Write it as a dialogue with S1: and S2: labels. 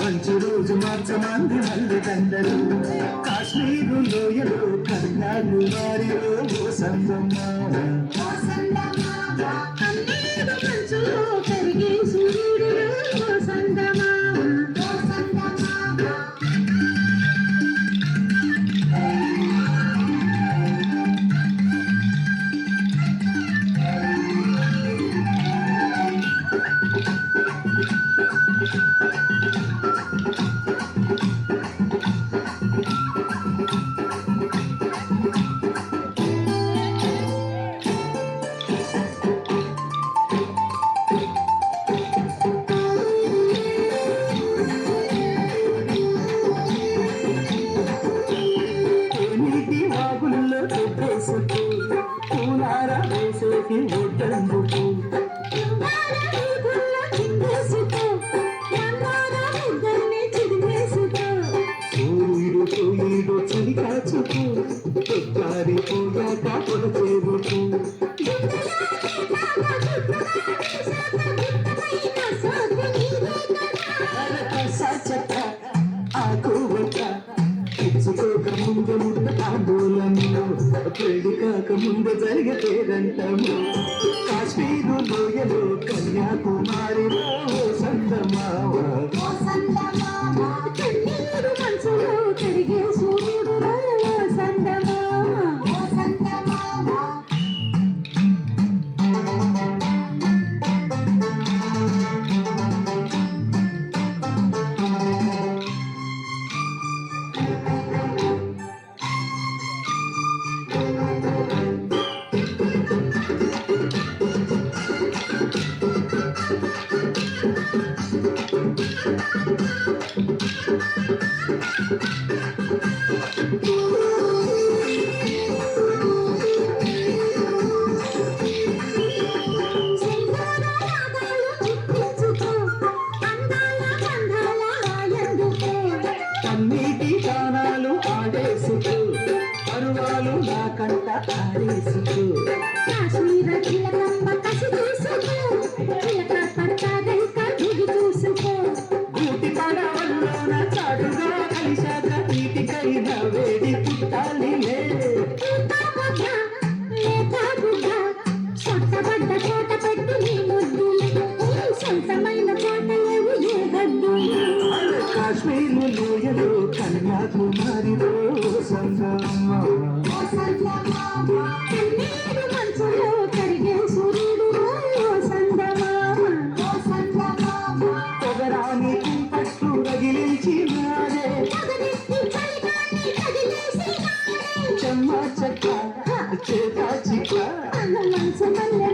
S1: మంచి రోజు మార్చమంది మల్లి దండలు కాశ్మీరు లోయలు కన్యాకుమారిలో ఓ సంగమ్మ పూలారా వేసేకి ఒడ్డందుకు సూర్యుడు సూర్యుడు చలి కాచుకు జారిపోయాక పొడచేరుకు ఇచ్చుకోక ముందు ముందు ఆందోళనలో పెళ్లి కాక ముందు జరిగేదంటాము కాశ్మీరు లోయలో కన్యాకుమారిలో సందమావ అన్నిటి గానాలు ఆడేసుకో పరువాలు నా కంట ఆడేసుకో
S2: కాశ్మీర చిలకమ్మ కసి చూసుకో చిలక పట్టాదంక దిగి చూసుకో
S1: గూటి పడవల్లోన చాటుగా కలిశాక నీటికైనా వేడి పుట్టాలిలే
S2: సొట్టబడ్డ కోట పెట్టి నీ ముద్దు సొంతమైన కోట లేవు ఏ గడ్డు
S1: కాశ్మీరు లోయలో కన్యాకుమారిలో సంగమ్మ
S2: మనసులో కరిగే సూర్యుడు
S1: పొగరాని పట్టు రగిలించినాడే చెమ్మ చెక్క చేత చిక్క
S2: మనసు మల్లె